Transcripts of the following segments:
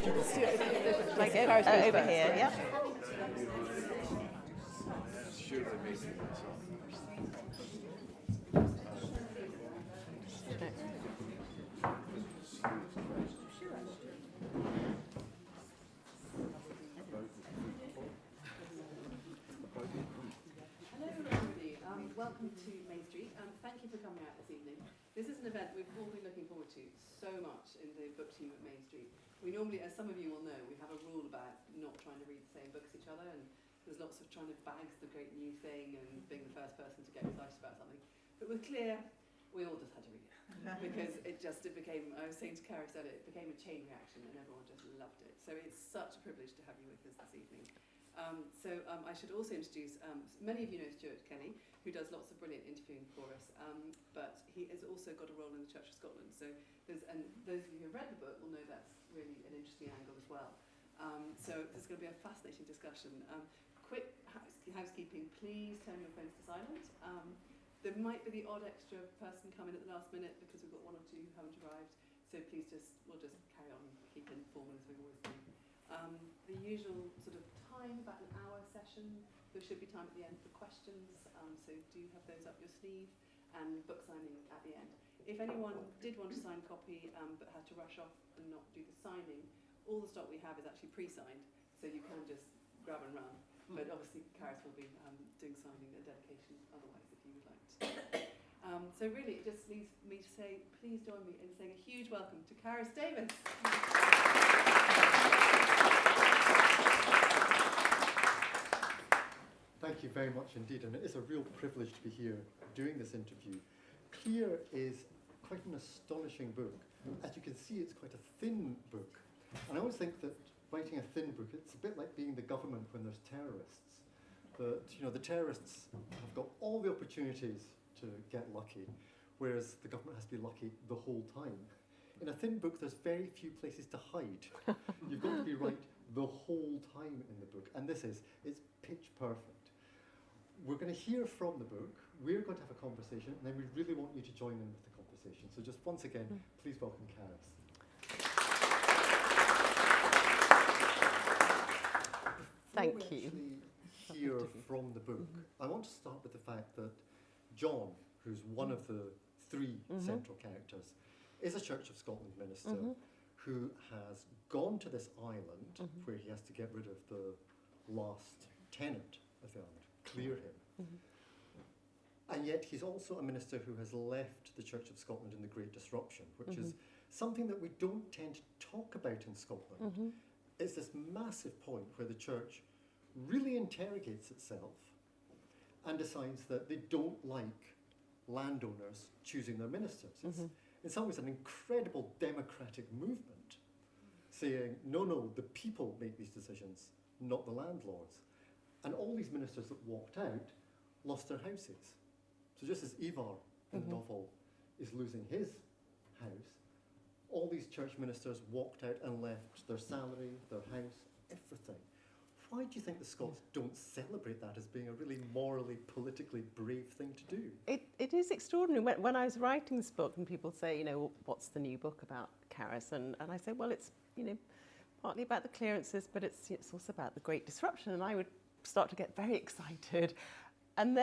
Like over here, yeah. Welcome to Main Street. Thank you for coming out this evening. This is an event we've all been looking forward to so much in the book team at Main Street. We normally, as some of you will know, we have a rule about not trying to read the same books as each other, and there's lots of trying to bag the great new thing and being the first person to get excited about something. But with Clear, we all just had to read it because it became, I was saying to Carys earlier, it became a chain reaction and everyone just loved it. So it's such a privilege to have you with us this evening. I should also introduce, many of you know Stuart Kelly, who does lots of brilliant interviewing for us, but he has also got a role in the Church of Scotland. So and those of you who have read the book will know that's really an interesting angle as well. So there's going to be a fascinating discussion. Quick housekeeping, please turn your phones to silent. There might be the odd extra person coming at the last minute because we've got one or two who haven't arrived. So please we'll just carry on, keep informal as we always do. The usual sort of time, about an hour session. There should be time at the end for questions, so do have those up your sleeve, and book signing at the end. If anyone did want a signed copy but had to rush off and not do the signing, all the stock we have is actually pre-signed, so you can just grab and run. But obviously Carys will be doing signing and dedication otherwise if you would like to. So really it just leaves me to say, please join me in saying a huge welcome to Carys Davies. Thank you very much indeed, and it is a real privilege to be here doing this interview. Clear is quite an astonishing book. As you can see, it's quite a thin book. And I always think that writing a thin book, it's a bit like being the government when there's terrorists. That, the terrorists have got all the opportunities to get lucky, whereas the government has to be lucky the whole time. In a thin book, there's very few places to hide. You've got to be right the whole time in the book, and it's pitch perfect. We're going to hear from the book, we're going to have a conversation, and then we really want you to join in with the conversation. So just once again, please welcome Carys. Thank you. Before we actually hear from the book, I want to start with the fact that John, who's one of the three central characters, is a Church of Scotland minister who has gone to this island where he has to get rid of the last tenant of the island, clear him. And yet he's also a minister who has left the Church of Scotland in the Great Disruption, which is something that we don't tend to talk about in Scotland. It's this massive point where the church really interrogates itself and decides that they don't like landowners choosing their ministers. It's in some ways an incredible democratic movement saying, no, the people make these decisions, not the landlords. And all these ministers that walked out lost their houses. So just as Ivar in the novel is losing his house, all these church ministers walked out and left their salary, their house, everything. Why do you think the Scots don't celebrate that as being a really morally, politically brave thing to do? It is extraordinary. When I was writing this book and people say, what's the new book about Carys? And I say, well, it's, partly about the clearances, but it's also about the Great Disruption. And I would start to get very excited. And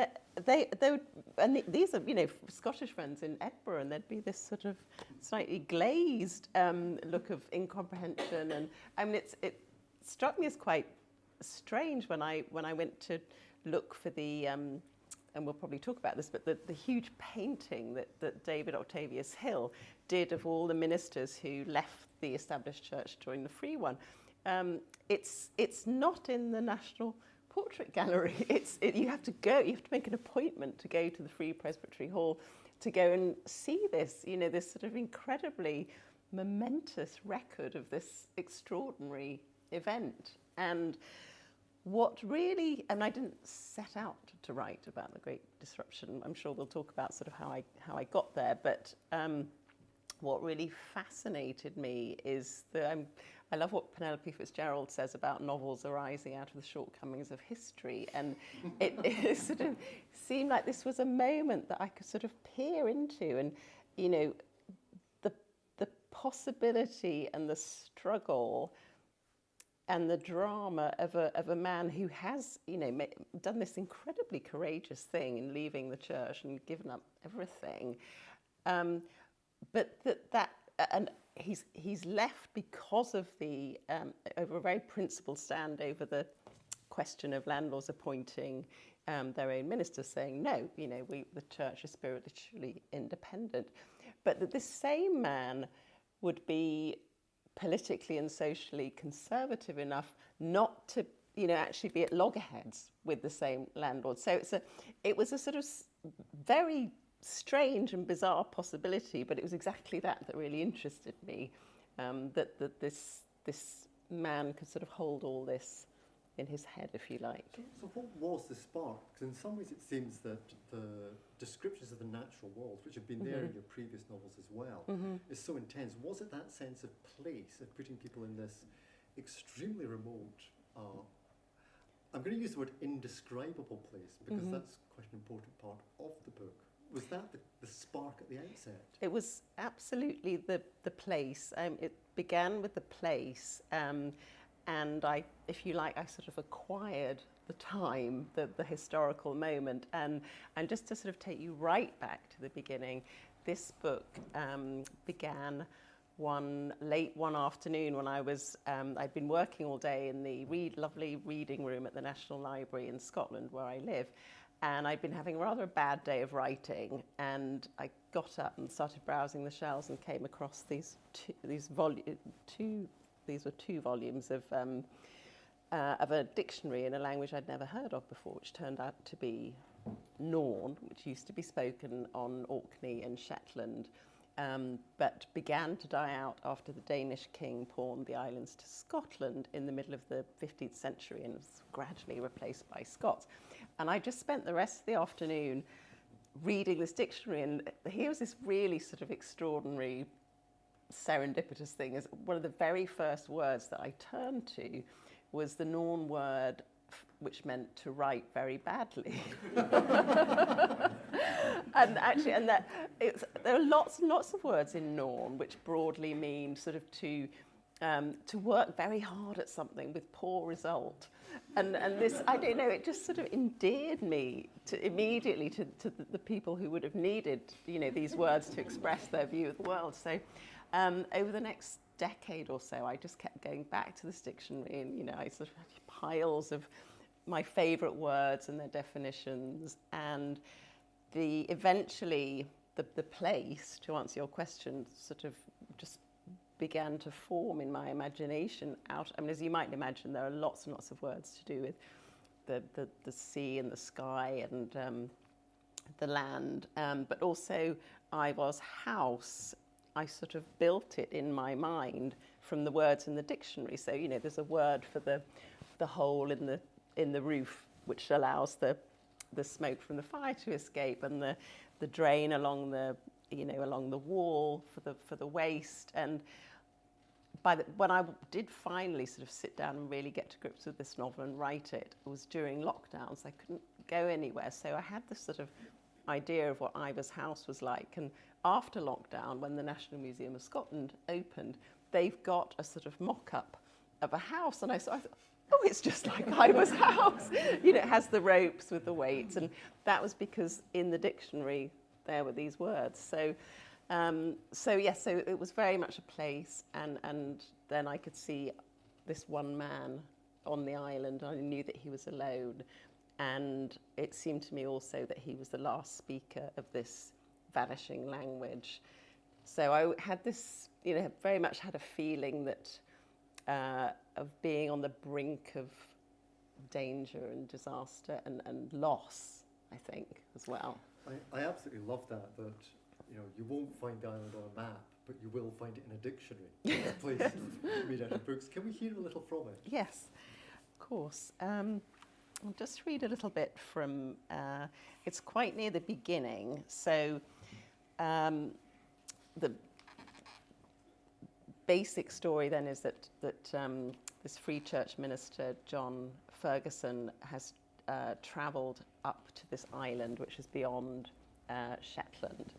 these are, Scottish friends in Edinburgh, and there'd be this sort of slightly glazed look of incomprehension. And I mean, it struck me as quite strange when I went to look for the, and we'll probably talk about this, but the huge painting that David Octavius Hill did of all the ministers who left the established church to join the free one. It's not in the National Portrait Gallery. You have to make an appointment to go to the Free Presbytery Hall to go and see this, this sort of incredibly momentous record of this extraordinary event. And what really, and I didn't set out to write about the Great Disruption. I'm sure we'll talk about sort of how I got there, but what really fascinated me is I love what Penelope Fitzgerald says about novels arising out of the shortcomings of history. And it sort of seemed like this was a moment that I could sort of peer into, and, the possibility and the struggle the drama of a man who has, done this incredibly courageous thing in leaving the church and given up everything, but and he's left because of over a very principled stand over the question of landlords appointing their own ministers, saying no, the church is spiritually independent, but that this same man would be politically and socially conservative enough not to, actually be at loggerheads with the same landlord. So it was a sort of very strange and bizarre possibility, but it was exactly that really interested me, that this man could sort of hold all this in his head, if you like. So what was the spark? Because in some ways it seems that the descriptions of the natural world, which have been there in your previous novels as well, is so intense. Was it that sense of place, of putting people in this extremely remote, I'm going to use the word indescribable place, because that's quite an important part of the book. Was that the spark at the outset? It was absolutely the place. It began with the place, and I sort of acquired the time, the historical moment, and just to sort of take you right back to the beginning, this book began one afternoon when I'd been working all day in the lovely reading room at the National Library in Scotland, where I live, and I'd been having rather a bad day of writing, and I got up and started browsing the shelves and came across these were two volumes of a dictionary in a language I'd never heard of before, which turned out to be Norn, which used to be spoken on Orkney and Shetland, but began to die out after the Danish king pawned the islands to Scotland in the middle of the 15th century and was gradually replaced by Scots. And I just spent the rest of the afternoon reading this dictionary, and here was this really sort of extraordinary serendipitous thing. Is one of the very first words that I turned to was the Norn word which meant to write very badly. There are lots and lots of words in Norn which broadly mean sort of to work very hard at something with poor result. And this, I don't know, it just sort of endeared me immediately to the people who would have needed, these words to express their view of the world. So over the next decade or so, I just kept going back to this dictionary, and I sort of had piles of my favourite words and their definitions, and eventually the place, to answer your question, sort of just began to form in my imagination out. I mean, as you might imagine, there are lots and lots of words to do with the sea and the sky and the land, but also Ivar's house. I sort of built it in my mind from the words in the dictionary. So, there's a word for the hole in the roof, which allows the smoke from the fire to escape, and the drain along the wall for the waste. And when I did finally sort of sit down and really get to grips with this novel and write it, it was during lockdowns. I couldn't go anywhere, so I had this sort of idea of what Ivar's house was like. And after lockdown, when the National Museum of Scotland opened, they've got a sort of mock-up of a house, and I thought, oh, it's just like Ivar's house. It has the ropes with the weights, and that was because in the dictionary there were these words. So it was very much a place, and then I could see this one man on the island. I knew that he was alone, and it seemed to me also that he was the last speaker of this vanishing language. So I had this, very much had a feeling that of being on the brink of danger and disaster and loss, I think, as well. I absolutely love that you won't find the island on a map, but you will find it in a dictionary. A place made out of books. Can we hear a little from it? Yes, of course. I'll just read a little bit from, it's quite near the beginning. So the basic story then is that this Free Church minister, John Ferguson, has travelled up to this island, which is beyond Shetland,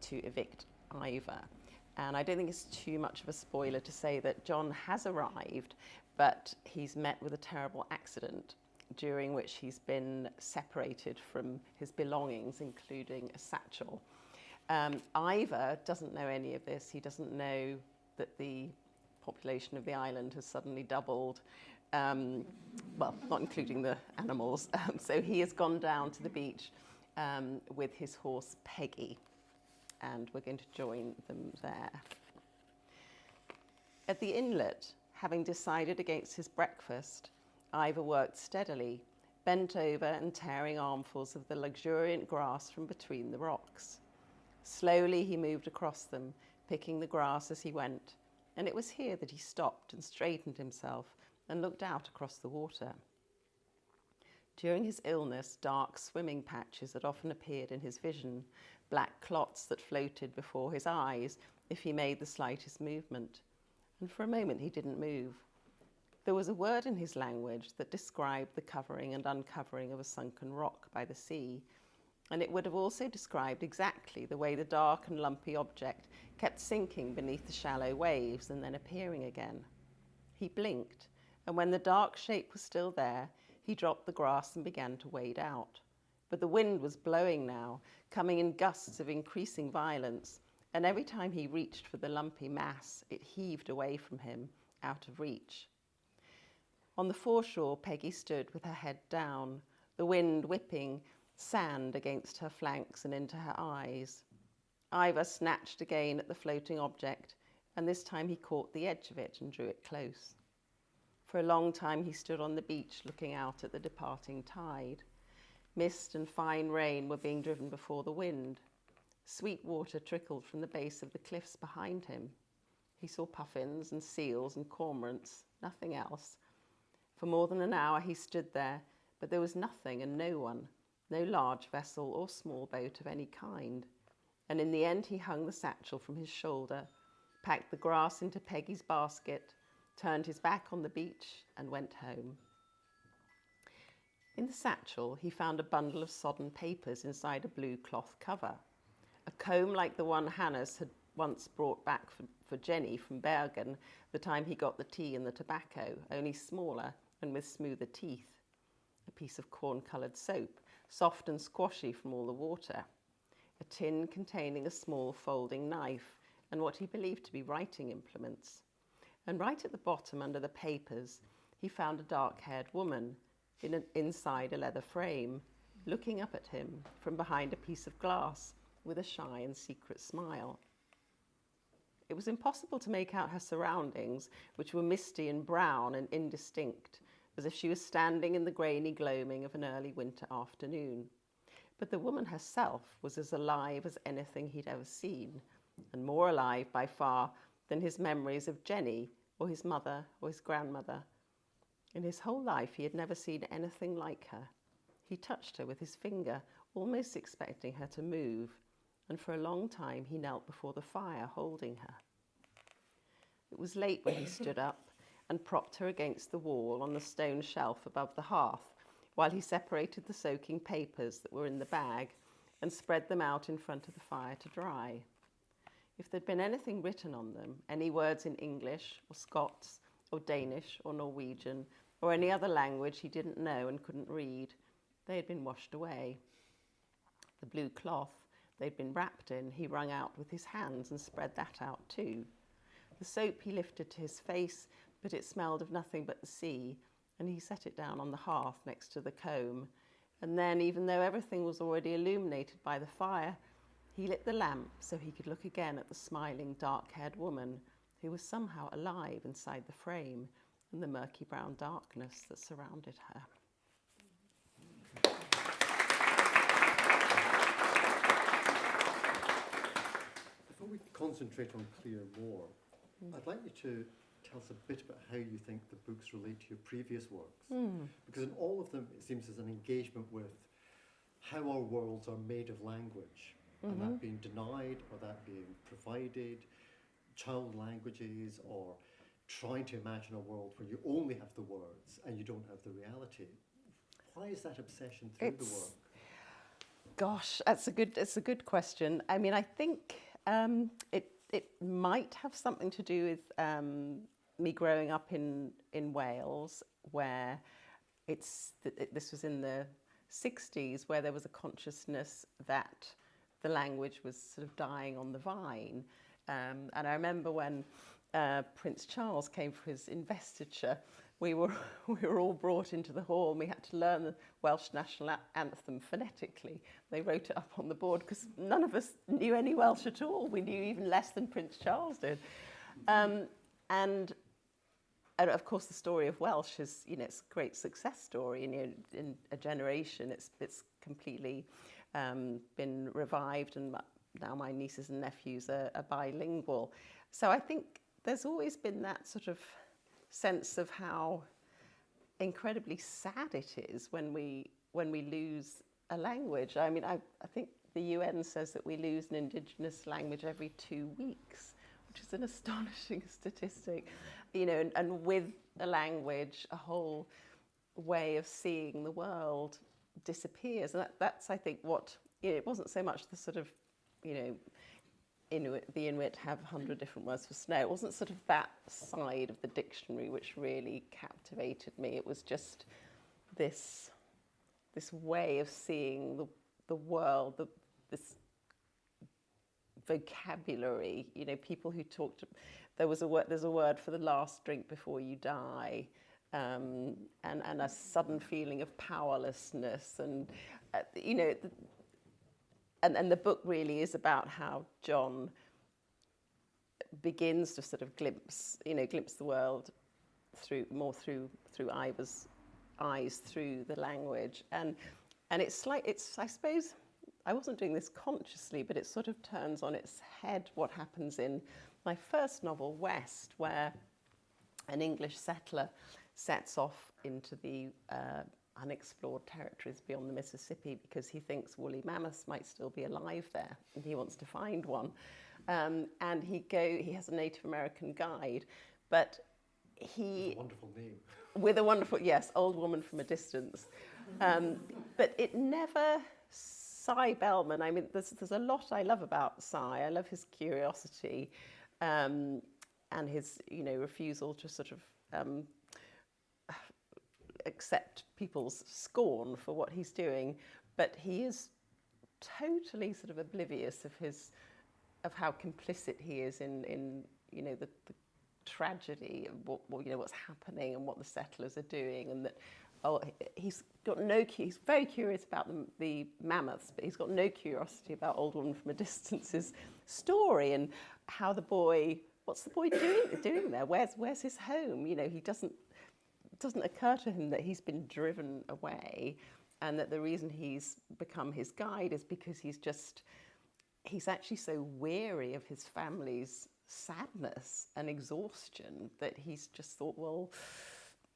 to evict Ivar. And I don't think it's too much of a spoiler to say that John has arrived, but he's met with a terrible accident during which he's been separated from his belongings, including a satchel. Ivor doesn't know any of this. He doesn't know that the population of the island has suddenly doubled. Well, not including the animals. So he has gone down to the beach with his horse Peggy, and we're going to join them there. At the inlet, having decided against his breakfast, Ivor worked steadily, bent over and tearing armfuls of the luxuriant grass from between the rocks. Slowly he moved across them, picking the grass as he went, and it was here that he stopped and straightened himself and looked out across the water. During his illness, dark swimming patches had often appeared in his vision, black clots that floated before his eyes if he made the slightest movement. And for a moment he didn't move. There was a word in his language that described the covering and uncovering of a sunken rock by the sea, and it would have also described exactly the way the dark and lumpy object kept sinking beneath the shallow waves and then appearing again. He blinked, and when the dark shape was still there, he dropped the grass and began to wade out. But the wind was blowing now, coming in gusts of increasing violence, and every time he reached for the lumpy mass, it heaved away from him, out of reach. On the foreshore, Peggy stood with her head down, the wind whipping sand against her flanks and into her eyes. Ivor snatched again at the floating object, and this time he caught the edge of it and drew it close. For a long time he stood on the beach looking out at the departing tide. Mist and fine rain were being driven before the wind. Sweet water trickled from the base of the cliffs behind him. He saw puffins and seals and cormorants, nothing else. For more than an hour he stood there, but there was nothing and no one, no large vessel or small boat of any kind. And in the end he hung the satchel from his shoulder, packed the grass into Peggy's basket, turned his back on the beach and went home. In the satchel he found a bundle of sodden papers inside a blue cloth cover, a comb like the one Hannes had once brought back for Jenny from Bergen the time he got the tea and the tobacco, only smaller and with smoother teeth, a piece of corn-coloured soap, soft and squashy from all the water, a tin containing a small folding knife and what he believed to be writing implements. And right at the bottom, under the papers, he found a dark-haired woman inside a leather frame, looking up at him from behind a piece of glass with a shy and secret smile. It was impossible to make out her surroundings, which were misty and brown and indistinct, as if she was standing in the grainy gloaming of an early winter afternoon. But the woman herself was as alive as anything he'd ever seen, and more alive by far than his memories of Jenny or his mother or his grandmother. In his whole life he had never seen anything like her. He touched her with his finger, almost expecting her to move, and for a long time he knelt before the fire holding her. It was late when he stood up and propped her against the wall on the stone shelf above the hearth, while he separated the soaking papers that were in the bag and spread them out in front of the fire to dry. If there'd been anything written on them, any words in English or Scots or Danish or Norwegian or any other language he didn't know and couldn't read, they had been washed away. The blue cloth they'd been wrapped in he wrung out with his hands and spread that out too. The soap he lifted to his face, but it smelled of nothing but the sea, and he set it down on the hearth next to the comb. And then, even though everything was already illuminated by the fire, he lit the lamp so he could look again at the smiling, dark-haired woman who was somehow alive inside the frame and the murky brown darkness that surrounded her. Before we concentrate on Clear more, I'd like you to tell us a bit about how you think the books relate to your previous works. Because in all of them, it seems there's an engagement with how our worlds are made of language, and that being denied or that being provided, child languages, or trying to imagine a world where you only have the words and you don't have the reality. Why is that obsession through the work? Gosh, it's a good question. I mean, I think it might have something to do with me growing up in Wales, where this was in the 60s, where there was a consciousness that the language was sort of dying on the vine. And I remember when Prince Charles came for his investiture, we were all brought into the hall and we had to learn the Welsh national anthem phonetically. They wrote it up on the board because none of us knew any Welsh at all. We knew even less than Prince Charles did. And of course, the story of Welsh is, it's a great success story. And in a generation, it's completely been revived, and now my nieces and nephews are bilingual. So I think there's always been that sort of sense of how incredibly sad it is when we lose a language. I mean, I think the UN says that we lose an Indigenous language every 2 weeks, which is an astonishing statistic. And with a language, a whole way of seeing the world disappears. And that's I think, what, it wasn't so much the sort of, the Inuit have 100 different words for snow. It wasn't sort of that side of the dictionary which really captivated me. It was just this way of seeing the world, this vocabulary. People who talked. There's a word for the last drink before you die, and a sudden feeling of powerlessness, and And the book really is about how John begins to sort of glimpse the world through Ivor's eyes, through the language, and it's I suppose I wasn't doing this consciously, but it sort of turns on its head what happens in my first novel, West, where an English settler sets off into the unexplored territories beyond the Mississippi because he thinks woolly mammoths might still be alive there, and he wants to find one. And he has a Native American guide, but With a wonderful name. With a wonderful, yes, Old Woman from a Distance. But it never, Cy Bellman, I mean, there's a lot I love about Cy. I love his curiosity and his, refusal to sort of accept people's scorn for what he's doing, but he is totally sort of oblivious of how complicit he is in the tragedy of what's happening and what the settlers are doing, and that he's very curious about the mammoths, but he's got no curiosity about Old Woman from a Distance's story and how what's the boy doing there? Where's his home? It doesn't occur to him that he's been driven away, and that the reason he's become his guide is because he's actually so weary of his family's sadness and exhaustion that he's just thought, well,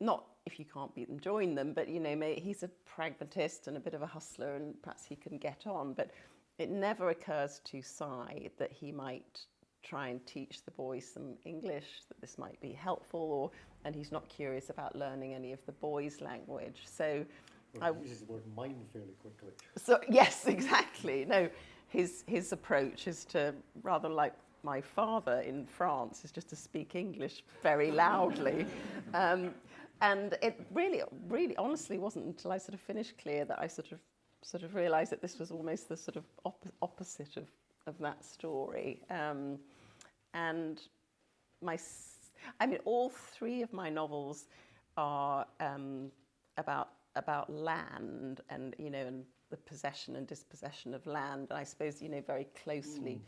not if you can't beat them, join them, but he's a pragmatist and a bit of a hustler, and perhaps he can get on. But it never occurs to Cy that he might try and teach the boys some English, that this might be helpful, and he's not curious about learning any of the boys' language. So he uses the word mine fairly quickly. So yes, exactly. No, his approach is to, rather like my father in France, is just to speak English very loudly. And it really honestly wasn't until I sort of finished Clear that I sort of realised that this was almost the sort of opposite of that story. And all three of my novels are about land and and the possession and dispossession of land. And I suppose very closely,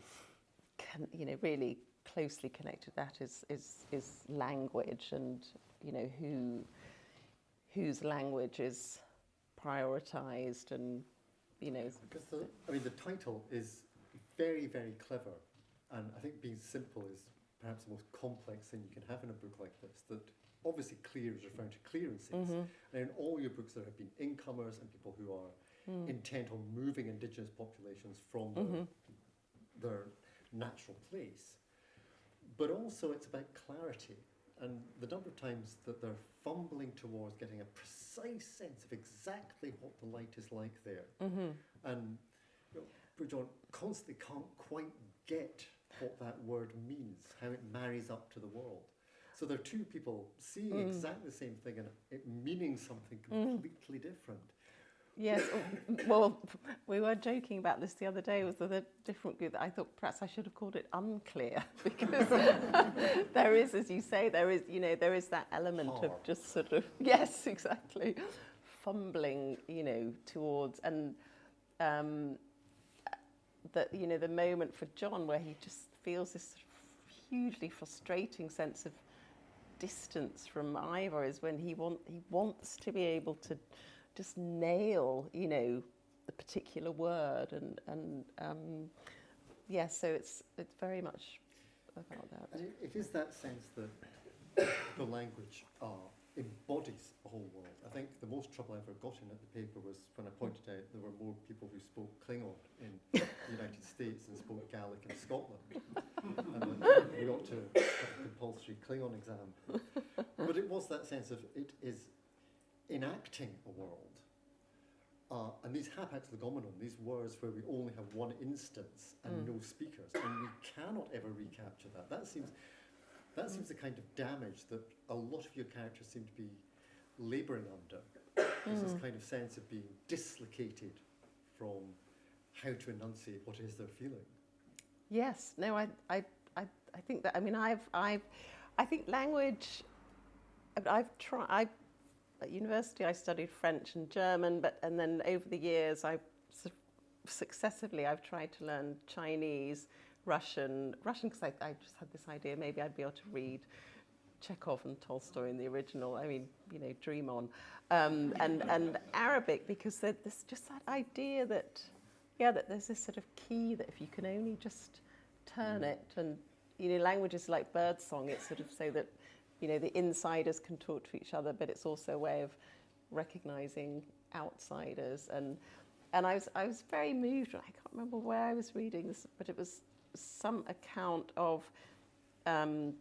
really closely connected. That is language, and whose language is prioritised, and Because the title is very, very clever, and I think being simple is perhaps the most complex thing you can have in a book like this. That obviously Clear is referring to clearances, and in all your books there have been incomers and people who are intent on moving Indigenous populations from their natural place. But also it's about clarity, and the number of times that they're fumbling towards getting a precise sense of exactly what the light is like there, and John constantly can't quite get what that word means, how it marries up to the world. So there are two people seeing exactly the same thing and it meaning something completely different. Yes, well, we were joking about this the other day with a different group that I thought perhaps I should have called it unclear because there is, as you say, there is that element of just sort of, yes, exactly, fumbling, towards, and that, the moment for John where he just feels this sort of hugely frustrating sense of distance from Ivor is when he wants to be able to just nail, the particular word, and so it's very much about that. And it is that sense that the language embodies a whole world. I think the most trouble I ever got in at the paper was when I pointed out there were more people who spoke Klingon in the United States than spoke Gaelic in Scotland. And we ought to have a compulsory Klingon exam. But it was that sense of it is enacting a world. And these hapax legomenon, these words where we only have one instance and no speakers, and we cannot ever recapture that. That seems the kind of damage that a lot of your characters seem to be labouring under. There's this kind of sense of being dislocated from how to enunciate what it is they're feeling. Yes, no, I think that. I mean, I think language. I've tried. At university, I studied French and German, and then over the years, I've tried to learn Chinese, Russian because I just had this idea maybe I'd be able to read Chekhov and Tolstoy in the original. I mean, dream on, and Arabic because there's just that idea that there's this sort of key that if you can only just turn it, and language is like birdsong. It's sort of so that the insiders can talk to each other, but it's also a way of recognising outsiders. And I was very moved. I can't remember where I was reading this, but it was some account of, the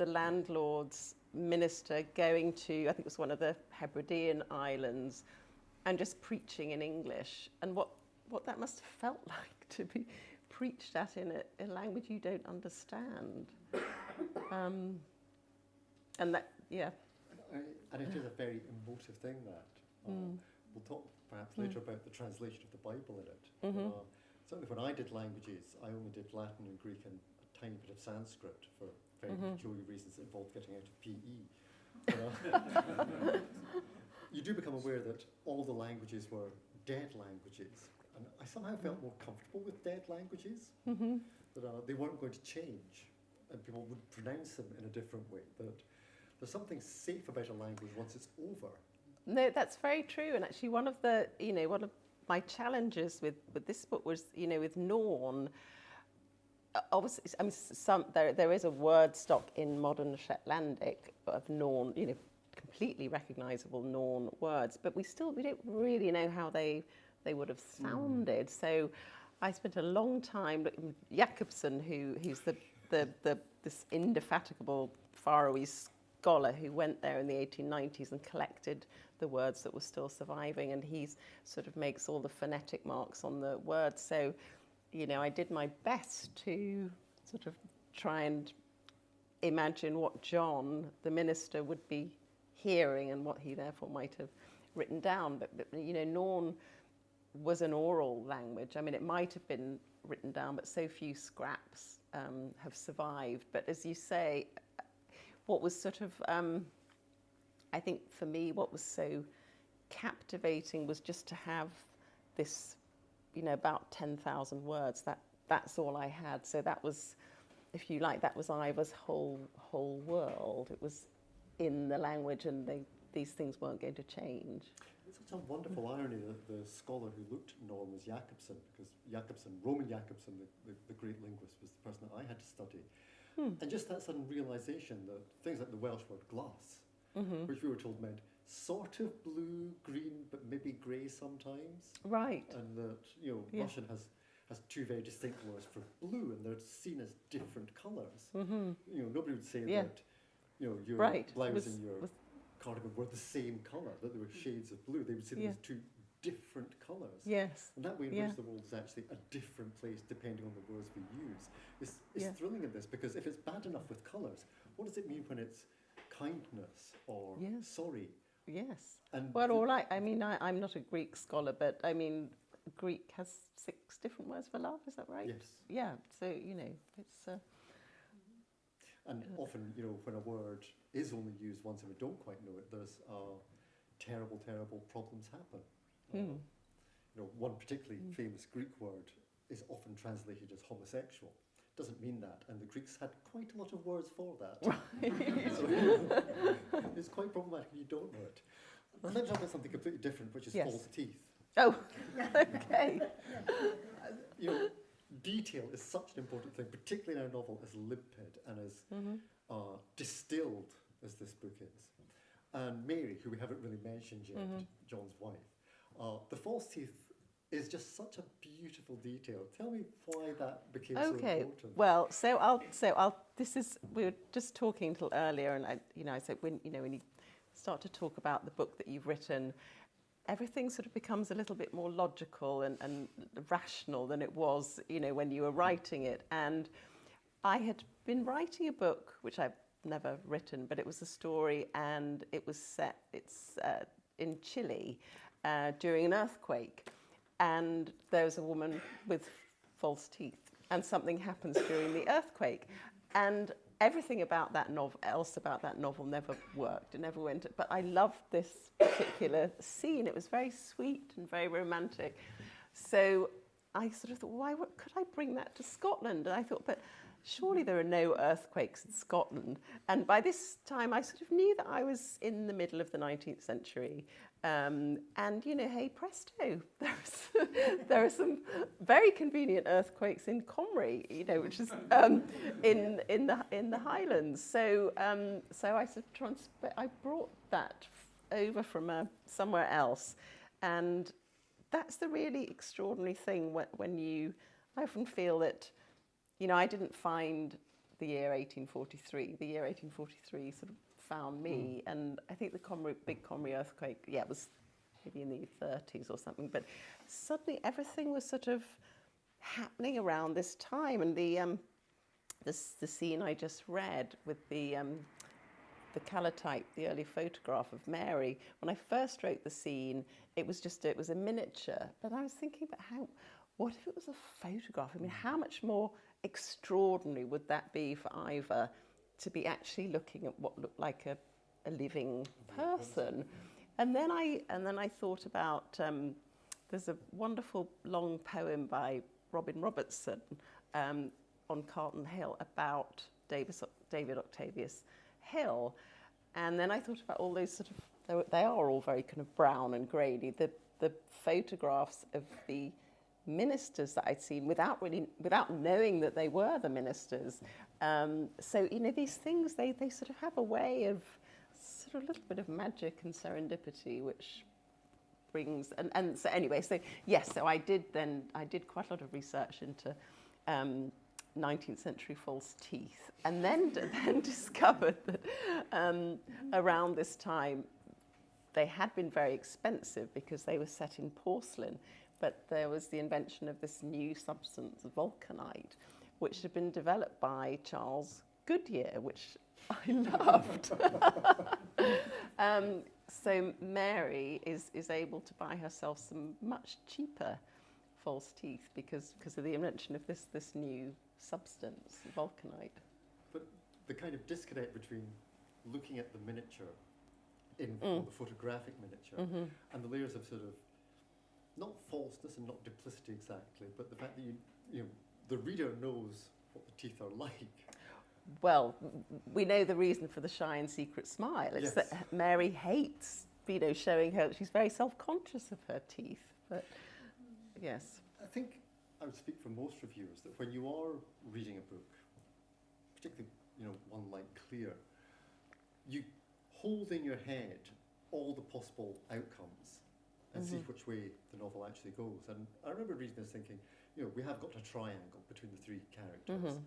landlord's minister going to, I think it was one of the Hebridean islands, and just preaching in English. And what that must have felt like to be preached at in a language you don't understand. And that, And it is a very emotive thing, that. We'll talk perhaps later about the translation of the Bible in it. Certainly when I did languages, I only did Latin and Greek and a tiny bit of Sanskrit for very peculiar reasons that involved getting out of PE. You do become aware that all the languages were dead languages. And I somehow felt more comfortable with dead languages, that they weren't going to change and people would pronounce them in a different way. That there's something safe about a language once it's over. No, that's very true. And actually, one of my challenges with this book was, with Norn. Obviously, I mean, there is a word stock in modern Shetlandic of Norn, completely recognisable Norn words, but we don't really know how they would have sounded. So, I spent a long time looking with Jacobson, who's this indefatigable Faroese scholar who went there in the 1890s and collected the words that were still surviving, and he sort of makes all the phonetic marks on the words. So, I did my best to sort of try and imagine what John, the minister, would be hearing and what he therefore might have written down. But Norn was an oral language. I mean, it might have been written down, but so few scraps have survived. But as you say, what was sort of, I think for me, what was so captivating was just to have this, about 10,000 words. That's all I had. So that was, if you like, that was Ivor's whole world. It was in the language, and these things weren't going to change. It's such a wonderful irony that the scholar who looked at Norn was Jacobson, because Roman Jacobson, the great linguist, was the person that I had to study. And just that sudden realisation that things like the Welsh word glass, which we were told meant sort of blue, green, but maybe grey sometimes. Right. And that, Russian has two very distinct words for blue, and they're seen as different colours. Nobody would say that, your blouse and your cardigan were the same colour, that there were shades of blue. They would say there was two different colours. Yes. And that way in Yeah. which the world is actually a different place depending on the words we use is Yeah. thrilling in this, because if it's bad enough with colours, what does it mean when it's kindness or Yes. sorry? Yes. And Well, all right. I mean, I'm not a Greek scholar, but I mean, Greek has 6 different words for love. Is that right? yes. Yeah. So you know, it's. And often, you know, when a word is only used once and we don't quite know it, there's terrible, terrible problems happen. Mm. You know, one particularly famous Greek word is often translated as homosexual. Doesn't mean that, and the Greeks had quite a lot of words for that. So it's quite problematic when you don't know it. Let's talk about something completely different, which is Yes. false teeth. Oh, okay. You know, detail is such an important thing, particularly in our novel, as limpid and as distilled as this book is. And Mary, who we haven't really mentioned yet, John's wife, the false teeth is just such a beautiful detail. Tell me why that became so important. Well, we were just talking a little earlier, and I said when you start to talk about the book that you've written, everything sort of becomes a little bit more logical and rational than it was, when you were writing it. And I had been writing a book, which I've never written, but it was a story, and it's in Chile during an earthquake. And there's a woman with false teeth, and something happens during the earthquake. And everything about that novel never worked. It never went. But I loved this particular scene. It was very sweet and very romantic. So I sort of thought, could I bring that to Scotland? And I thought, but surely there are no earthquakes in Scotland. And by this time, I sort of knew that I was in the middle of the 19th century. And, hey presto, there are some very convenient earthquakes in Cary, which is in the Highlands. So I sort of I brought that over from somewhere else, and that's the really extraordinary thing when I often feel that, I didn't find the year 1843. The year 1843 sort of found me, and I think the big Cary earthquake, it was maybe in the 30s or something, but suddenly everything was sort of happening around this time, and the scene I just read with the calotype, the early photograph of Mary. When I first wrote the scene, it was a miniature, but I was thinking about what if it was a photograph? I mean, how much more extraordinary would that be for Ivor to be actually looking at what looked like a living person? And then I thought about there's a wonderful long poem by Robin Robertson on Carlton Hill about David Octavius Hill, and then I thought about all those sort of, they are all very kind of brown and grey. The photographs of the ministers that I'd seen without knowing that they were the ministers. So these things they sort of have a way of sort of a little bit of magic and serendipity, which brings and so anyway. So yes, so I did quite a lot of research into 19th century false teeth, and then discovered that around this time they had been very expensive because they were set in porcelain. But there was the invention of this new substance, vulcanite, which had been developed by Charles Goodyear, which I loved. So Mary is able to buy herself some much cheaper false teeth because of the invention of this new substance, vulcanite. But the kind of disconnect between looking at the miniature or the photographic miniature and the layers of sort of not falseness and not duplicity exactly, but the fact that the reader knows what the teeth are like. Well, we know the reason for the shy and secret smile. It's that Mary hates, showing her. She's very self-conscious of her teeth. But yes, I think I would speak for most reviewers that when you are reading a book, particularly one like Clear, you hold in your head all the possible outcomes and see which way the novel actually goes. And I remember reading this thinking, we have got a triangle between the 3 characters,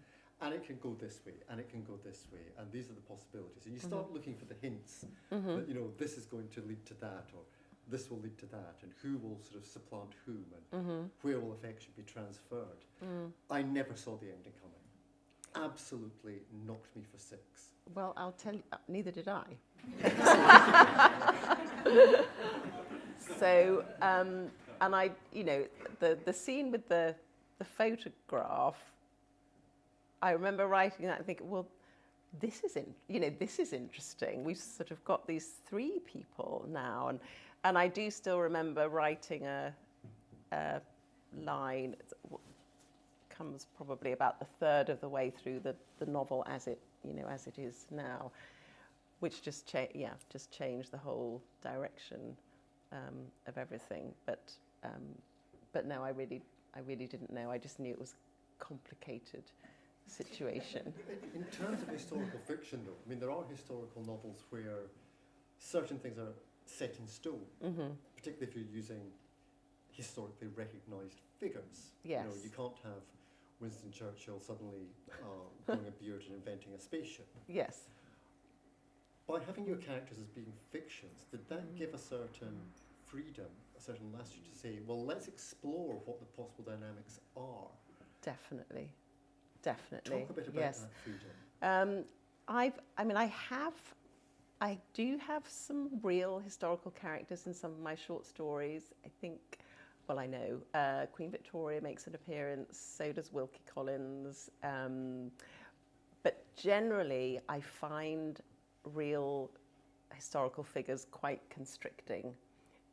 and it can go this way, and it can go this way, and these are the possibilities. And you start looking for the hints that, this is going to lead to that, or this will lead to that, and who will sort of supplant whom, and where will affection be transferred. I never saw the ending coming. Absolutely knocked me for six. Well, I'll tell you, neither did I. So, and I, you know, the scene with the photograph, I remember writing that and thinking, well, this is interesting. We've sort of got these three people now, and I do still remember writing a line. Comes probably about the third of the way through the novel as it is now, which just changed the whole direction of everything. But no, I really didn't know. I just knew it was a complicated situation. In terms of historical fiction, though, I mean, there are historical novels where certain things are set in stone, particularly if you're using historically recognised figures. Yes. You know, you can't have Winston Churchill suddenly growing a beard and inventing a spaceship. Yes. By having your characters as being fictions, did that give a certain freedom, a certain latitude to say, well, let's explore what the possible dynamics are? Definitely. Talk a bit about that freedom. I do have some real historical characters in some of my short stories. I think, well, I know Queen Victoria makes an appearance, so does Wilkie Collins. But generally, I find real historical figures quite constricting.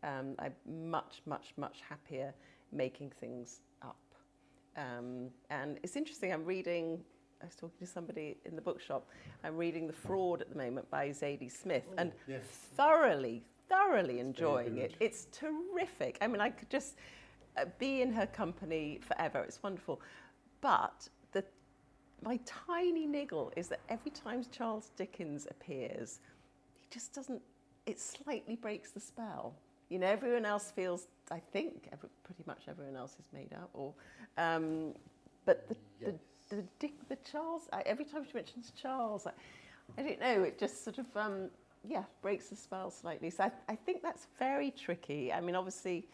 I'm much, much, much happier making things up. And it's interesting, I was talking to somebody in the bookshop, I'm reading The Fraud at the moment by Zadie Smith, and yes. thoroughly enjoying it. It's terrific. I mean, I could just be in her company forever. It's wonderful. But my tiny niggle is that every time Charles Dickens appears, he just doesn't, it slightly breaks the spell. You know, everyone else feels, I think, pretty much everyone else is made up. But the Charles, every time she mentions Charles, I don't know, it just sort of, breaks the spell slightly. So I think that's very tricky. I mean, obviously,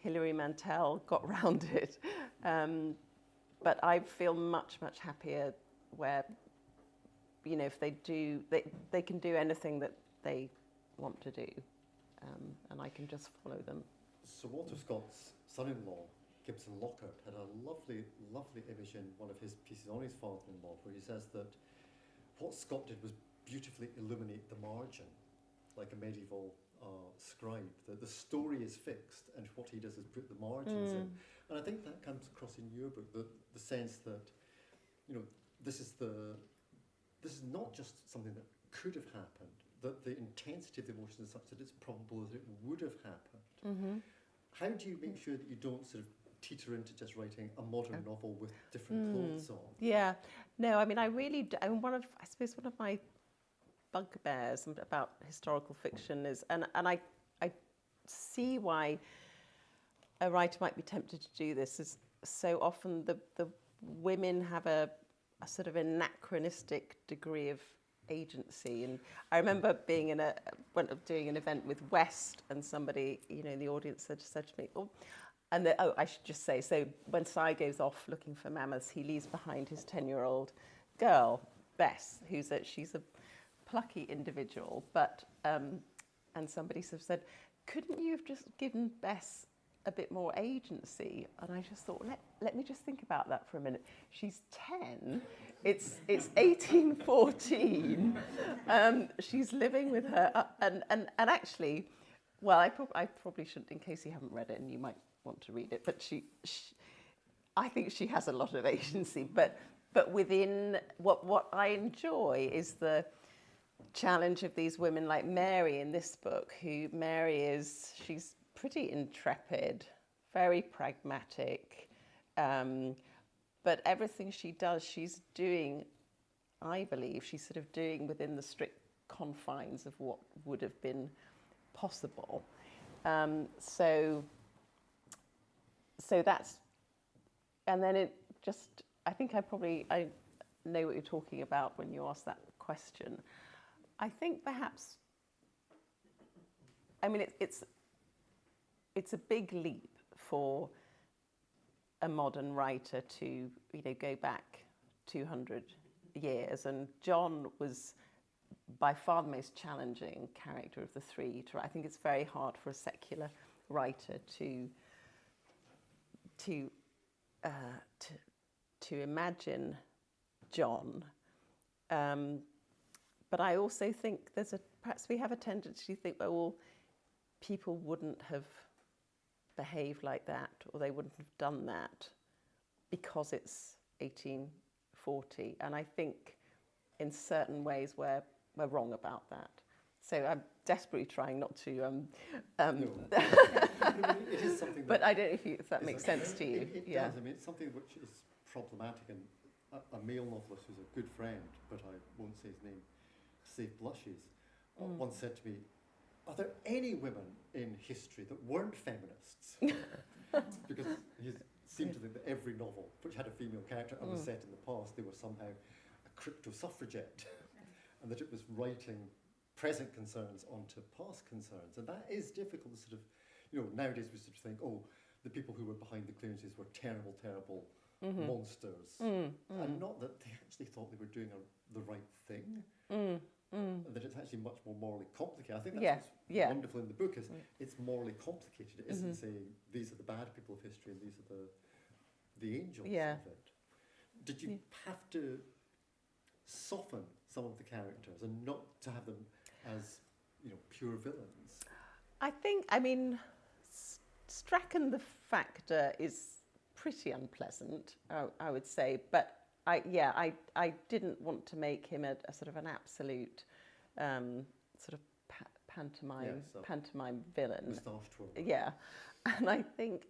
Hilary Mantel got round it. But I feel much, much happier where, you know, if they can do anything that they want to do. And I can just follow them. Sir Walter Scott's son-in-law, Gibson Lockhart, had a lovely, lovely image in one of his pieces on his father-in-law, where he says that what Scott did was beautifully illuminate the margin, like a medieval scribe. The story is fixed, and what he does is put the margins in. And I think that comes across in your book, the sense that, you know, this is not just something that could have happened, that the intensity of the emotion is such that it's probable that it would have happened. How do you make sure that you don't sort of teeter into just writing a modern novel with different clothes on? Yeah, no, I mean, I really do. I mean, one of my bugbears about historical fiction is, and I see why a writer might be tempted to do this, is so often the women have a sort of anachronistic degree of agency. And I remember being doing an event with West, and somebody, you know, in the audience said to me, I should just say, so when Si goes off looking for mammoths, he leaves behind his 10-year-old girl, Bess, she's a plucky individual, but and somebody sort of said, couldn't you have just given Bess a bit more agency? And I just thought, let me just think about that for a minute. She's 10. It's 1814. She's living with her, and actually, well, I probably shouldn't, in case you haven't read it, and you might want to read it. But I think she has a lot of agency. But within what I enjoy is the challenge of these women like Mary in this book. She's pretty intrepid, very pragmatic. But everything she does, she's doing, I believe, she's sort of doing within the strict confines of what would have been possible. So that's, and then it just, I think I know what you're talking about when you ask that question. I think perhaps, I mean, it's it's a big leap for a modern writer to, go back 200 years. And John was by far the most challenging character of the three. I think it's very hard for a secular writer to imagine John. But I also think perhaps we have a tendency to think, well, people wouldn't have behaved like that, or they wouldn't have done that because it's 1840. And I think in certain ways we're wrong about that. So I'm desperately trying not to. No. It is something. But I don't know if that makes sense to you. It does. I mean, it's something which is problematic, and a male novelist who's a good friend, but I won't say his name, Save Blushes, once said to me, "Are there any women in history that weren't feminists?" Because he seemed to think that every novel which had a female character and was set in the past, they were somehow a crypto-suffragette, and that it was writing present concerns onto past concerns. And that is difficult to sort of, nowadays we sort of think, oh, the people who were behind the clearances were terrible, terrible monsters. And not that they actually thought they were doing the right thing. And that it's actually much more morally complicated. I think that's what's wonderful in the book, is it's morally complicated. It isn't saying these are the bad people of history and these are the angels of it. Did you have to soften some of the characters and not to have them as, pure villains? Strachan the factor is pretty unpleasant, I would say, but I didn't want to make him a sort of an absolute sort of pantomime villain. Moustache twirl. Yeah, and I think,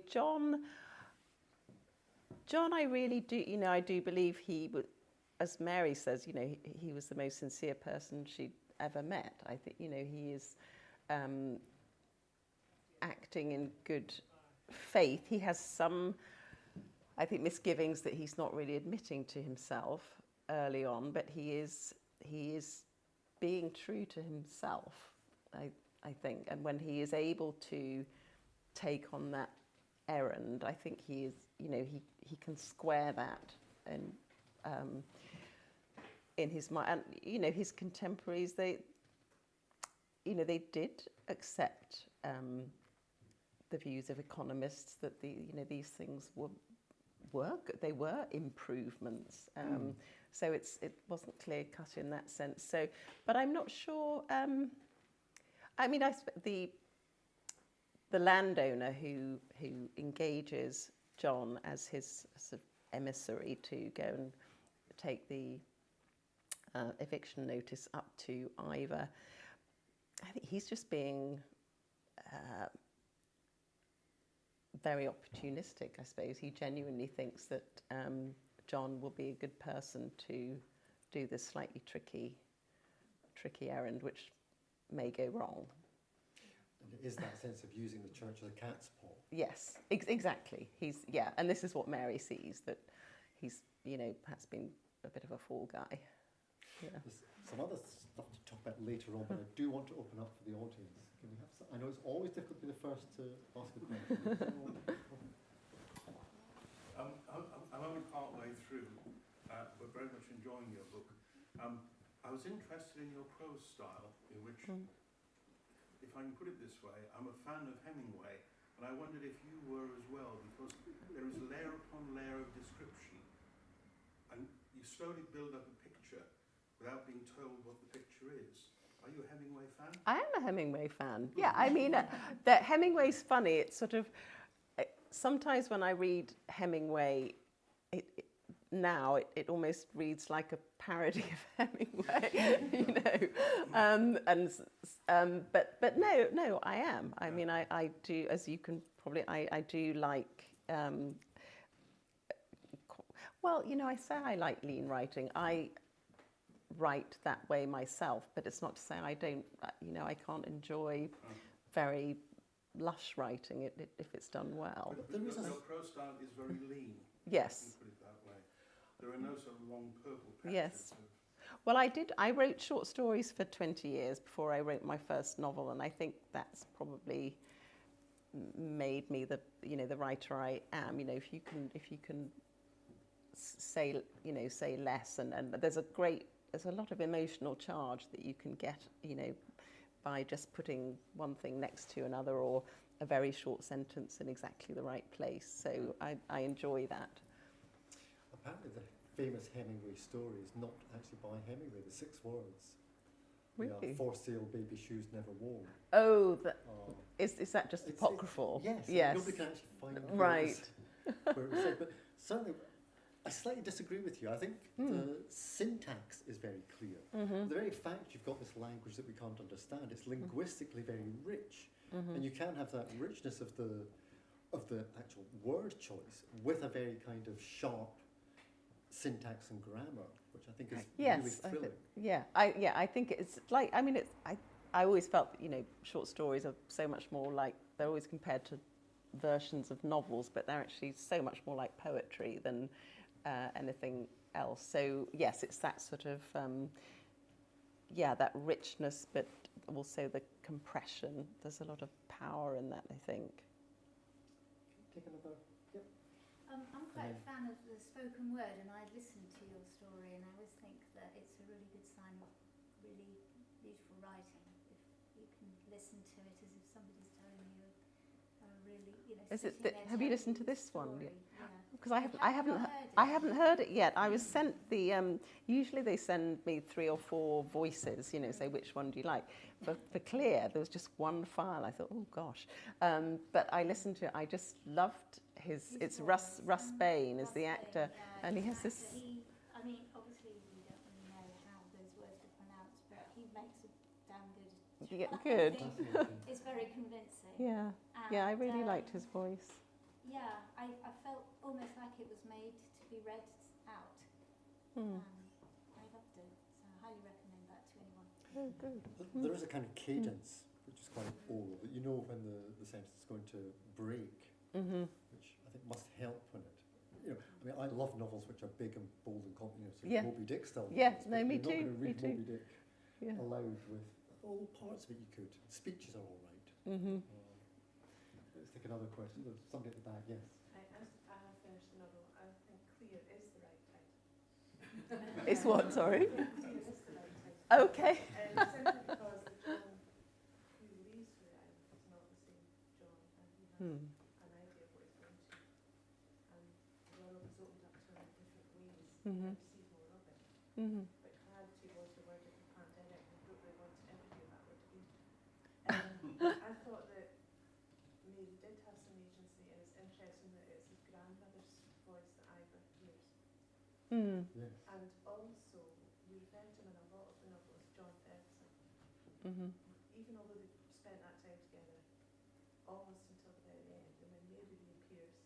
John, I really do, I do believe he would, as Mary says, he was the most sincere person she'd ever met. I think, he is acting in good faith. He has some, I think, misgivings that he's not really admitting to himself early on, but he is being true to himself, I think. And when he is able to take on that errand, I think he is, he can square that and in his mind. And his contemporaries, they did accept the views of economists that these things were improvements. So it wasn't clear cut in that sense. So, but I'm not sure. The landowner who engages John as his sort of emissary to go and take the eviction notice up to Ivor, I think he's just being very opportunistic, I suppose. He genuinely thinks that John will be a good person to do this slightly tricky errand, which may go wrong. And it is that sense of using the church as a cat's paw. Yes, exactly. And this is what Mary sees, that he's, perhaps been a bit of a fall guy. Yeah. There's some other stuff to talk about later on, but I do want to open up for the audience. Can we have some? I know it's always difficult to be the first to ask a question. I'm only part way through, but very much enjoying your book. I was interested in your prose style, in which, if I can put it this way, I'm a fan of Hemingway, and I wondered if you were as well, because there is layer upon layer of description, and you slowly build up a picture without being told what the picture is. Are you a Hemingway fan? I am a Hemingway fan. Yeah, that Hemingway's funny. It's sort of, sometimes when I read Hemingway, it almost reads like a parody of Hemingway, But no, I am. I mean, I do, as you can probably, I do like. Well, I say I like lean writing. I write that way myself, but it's not to say I don't. I can't enjoy very lush writing if it's done well. Your prose style is very lean. Yes. Put it that way. There are no sort of long purple patches. Yes. Well, I wrote short stories for 20 years before I wrote my first novel, and I think that's probably made me the the writer I am. If you can say say less, and there's a lot of emotional charge that you can get by just putting one thing next to another, or a very short sentence in exactly the right place. So I enjoy that. Apparently the famous Hemingway story is not actually by Hemingway, the 6 words. Really? Yeah, for sale baby shoes never worn. Oh, is that just apocryphal? Yes. Yes. Nobody can actually find Right. where it was said. But certainly, I slightly disagree with you. I think the syntax is very clear. The very fact you've got this language that we can't understand, it's linguistically very rich. And you can have that richness of the actual word choice with a very kind of sharp syntax and grammar, which I think is really thrilling. I think it's like, I always felt short stories are so much more like, they're always compared to versions of novels, but they're actually so much more like poetry than anything else. So yes, it's that sort of that richness, but also the compression. There's a lot of power in that, I think. Take another. Yep. I'm quite a fan of the spoken word, and I listen to your story, and I always think that it's a really good sign of really beautiful writing if you can listen to it as if somebody's telling you a really, Have you listened to this one? Yeah. Because I haven't heard it yet. I was sent the usually they send me 3 or 4 voices, say which one do you like. For Clear, there was just one file. I thought, oh gosh, but I listened to it. I just loved it's Russ Bain is the actor, and he has this. Obviously we don't really know how those words are pronounced, but he makes a damn good. Yeah, good. It's very convincing. Yeah, and, I really liked his voice. Yeah, I felt almost like it was made to be read out. I loved it, so I highly recommend that to anyone. Oh, good. There is a kind of cadence, which is quite oral, that you know when the sentence is going to break, which I think must help when it. I love novels which are big and bold and complicated. Moby Dick style. Yeah, novels, no, me you're too. Not going to read Me too. Moby Dick aloud with all parts of it you could. Speeches are all right. Let's take another question. There's somebody at the back, yes. I have finished the novel. I think Clear is the right title. It's what, sorry? Clear is the right title. Okay. Simply because the John who leaves for the island is not the same John, and he has an idea of what he's going to. And the world is opened up to him in different ways. He sees more of it. But clarity was the word of the pandemic, and I don't really want to ever hear that word again. I thought that Mary did have some agency, and it's interesting that it's his grandmother's voice that Ivor hears. Yes. And also, we refer to him in a lot of the novel as John Ferguson. Even although they spent that time together, almost until the very end, and when Mary reappears,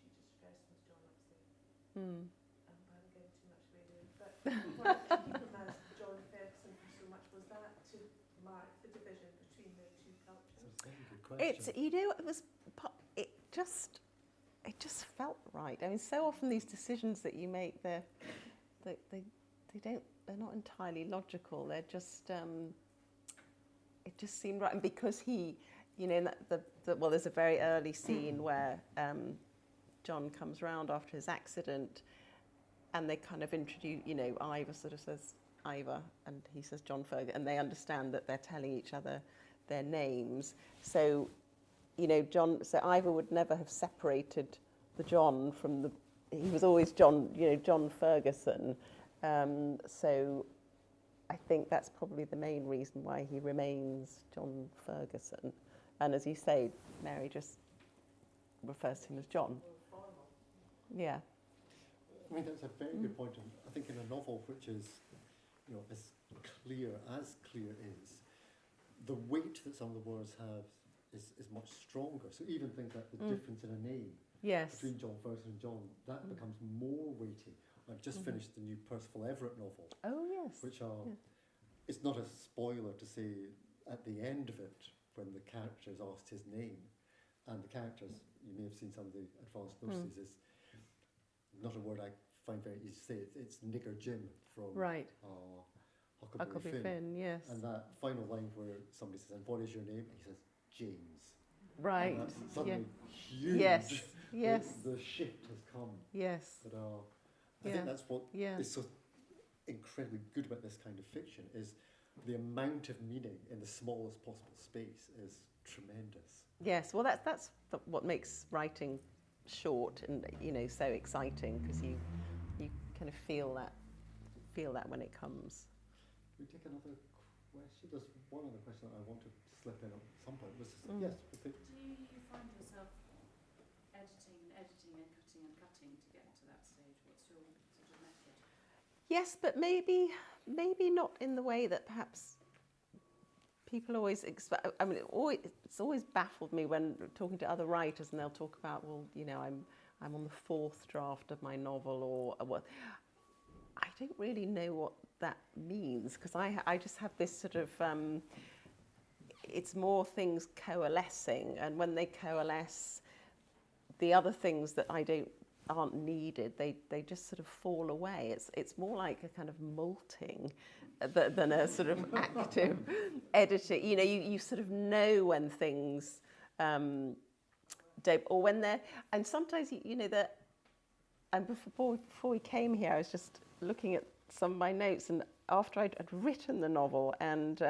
she just refers to him as John Upsley. I'm getting too much away there. But why did you keep him as John Ferguson for so much? Was that to mark the division between the two cultures? That's a very good question. It just felt right. I mean, so often these decisions that you make, they're not entirely logical. They're just it just seemed right. And because he, there's a very early scene where John comes round after his accident, and they kind of introduce, Ivor sort of says Ivor, and he says John Ferguson, and they understand that they're telling each other their names. So, so Ivor would never have separated the John from he was always John, John Ferguson. So I think that's probably the main reason why he remains John Ferguson. And as you say, Mary just refers to him as John. Yeah. I mean, that's a very good point. And I think in a novel which is, as clear is, the weight that some of the words have is much stronger. So even things like the difference in a name between John Ferguson and John, that becomes more weighty. I've just finished the new Percival Everett novel. Oh, yes. Which are, it's not a spoiler to say at the end of it, when the character is asked his name, and the characters, you may have seen some of the advanced notices, is not a word I find very easy to say. It's Nigger Jim from Huckleberry Finn. Yes. And that final line where somebody says, "And what is your name?" And he says, "James." Right. And that's suddenly huge. Yes. Yes. The shift has come. Yes. But I Yeah. think that's what Yeah. is so incredibly good about this kind of fiction, is the amount of meaning in the smallest possible space is tremendous. Yes. Well, that's what makes writing short and so exciting, because you kind of feel that when it comes. Can we take another question? There's one other question that I want to slip in at some point. Yes. Do you find yourself editing and cutting to get to that stage? What's your sort of method? Yes, but maybe not in the way that perhaps people always expect. I mean, it's always baffled me when talking to other writers, and they'll talk about, well, I'm on the 4th draft of my novel, or what. I don't really know what that means, because I just have this sort of. It's more things coalescing, and when they coalesce, the other things that aren't needed, they just sort of fall away. It's more like a kind of molting than a sort of active editing. You sort of know when things don't, or when they're, and sometimes that. And before we came here, I was just looking at some of my notes, and after I'd written the novel, and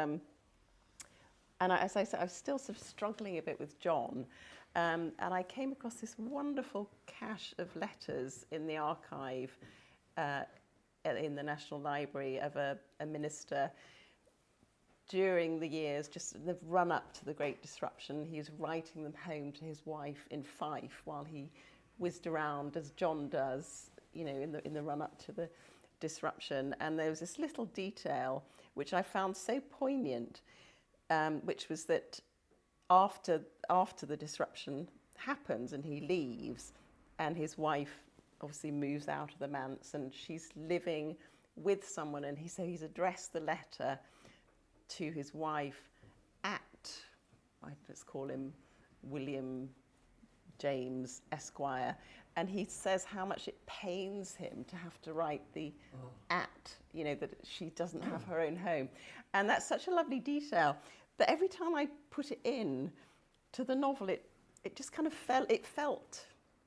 as I said, I was still sort of struggling a bit with John. And I came across this wonderful cache of letters in the archive in the National Library of a minister during the years, just the run up to the Great Disruption. He was writing them home to his wife in Fife while he whizzed around, as John does, in the run up to the disruption. And there was this little detail which I found so poignant, which was that after the disruption happens and he leaves, and his wife obviously moves out of the manse, and she's living with someone, and he's addressed the letter to his wife at, let's call him William James Esquire, and he says how much it pains him to have to write the at, that she doesn't have her own home. And that's such a lovely detail. But every time I put it in to the novel, it just kind of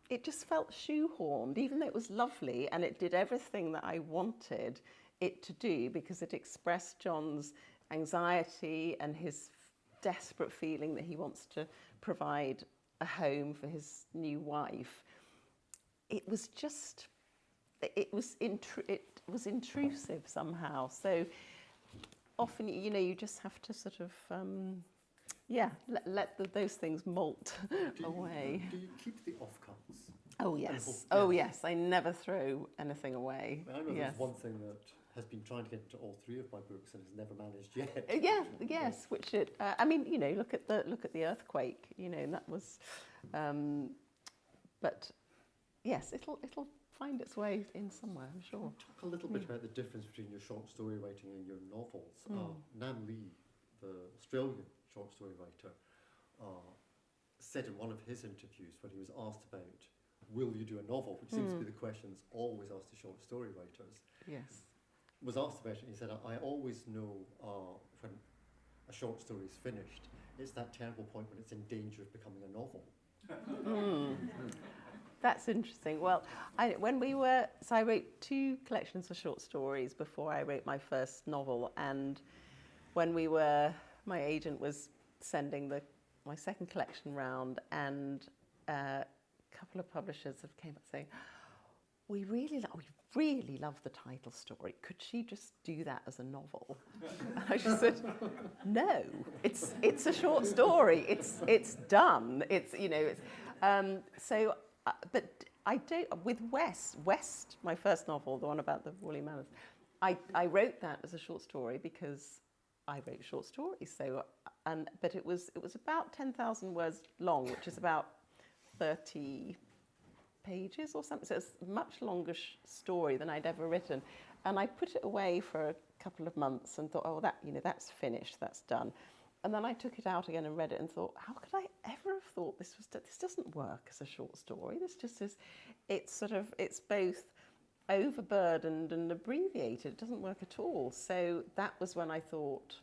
it just felt shoehorned, even though it was lovely and it did everything that I wanted it to do, because it expressed John's anxiety and his desperate feeling that he wants to provide a home for his new wife. It was intrusive somehow. So often, you just have to sort of, let those things molt away. Do you keep the offcuts? Oh yes. Oh yes. I never throw anything away. I know yes. there's one thing that has been trying to get into all 3 of my books and has never managed yet. Yes. Which look at the earthquake. And that was, but yes, it'll find its way in somewhere, I'm sure. Talk a little bit about the difference between your short story writing and your novels. Nam Lee, the Australian short story writer, said in one of his interviews, when he was asked about, will you do a novel, which seems to be the question that's always asked to short story writers. Yes. Was asked about it, and he said, I always know when a short story is finished, it's that terrible point when it's in danger of becoming a novel. That's interesting. Well, I wrote 2 collections of short stories before I wrote my first novel, and when my agent was sending my second collection round, and a couple of publishers have came up saying, we really love the title story. Could she just do that as a novel? And I just said, no, it's a short story. It's done. But I don't. With West, my first novel, the one about the woolly mammoth, I wrote that as a short story because I wrote short stories. But it was about 10,000 words long, which is about 30 pages or something. So it's a much longer story than I'd ever written, and I put it away for a couple of months and thought, oh, that's finished, that's done. And then I took it out again and read it and thought, how could I ever have thought this doesn't work as a short story? This just is, it's both overburdened and abbreviated. It doesn't work at all. So that was when I thought,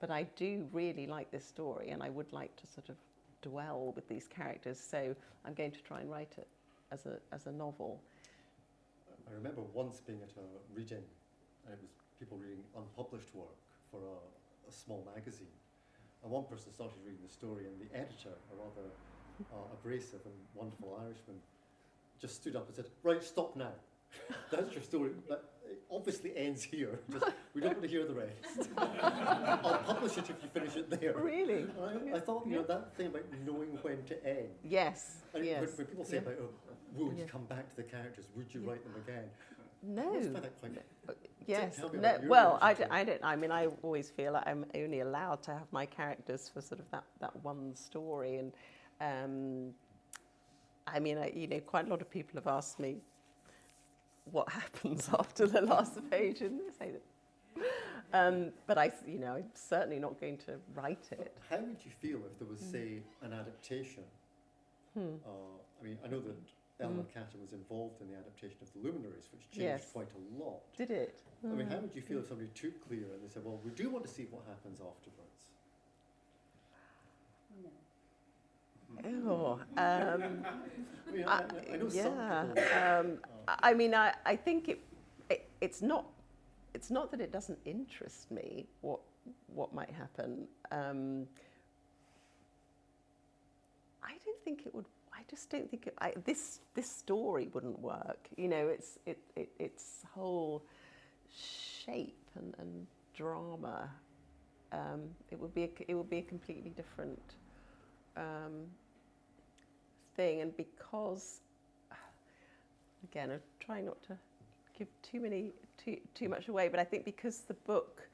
but I do really like this story, and I would like to sort of dwell with these characters. So I'm going to try and write it as a novel. I remember once being at a reading, and it was people reading unpublished work for a small magazine. And one person started reading the story, and the editor, a rather abrasive and wonderful Irishman, just stood up and said, "Right, stop now. That's your story. That it obviously ends here. Just, we don't want to hear the rest. I'll publish it if you finish it there." Really? And I thought, that thing about knowing when to end. Yes. And yes. when people say about, will you Yeah. come back to the characters? Would you write them again? No. I always find that quite. Yes. Tell me No. about your Well, relationship. I don't. I mean, I always feel like I'm only allowed to have my characters for sort of that one story, and I mean, quite a lot of people have asked me what happens after the last page, and I say that. But I'm certainly not going to write it. How would you feel if there was, say, an adaptation? I mean, I know that Eleanor Catton was involved in the adaptation of The Luminaries, which changed Yes. quite a lot. Did it? I mean, how would you feel if somebody took Clear and they said, well, we do want to see what happens afterwards? Oh, I mean, I know some people... I mean, I think it's not that it doesn't interest me what might happen. I don't think it would. I just don't think this story wouldn't work. Its whole shape and drama. It would be a completely different thing, and because. Again, I'm trying not to give too much away, but I think because the book,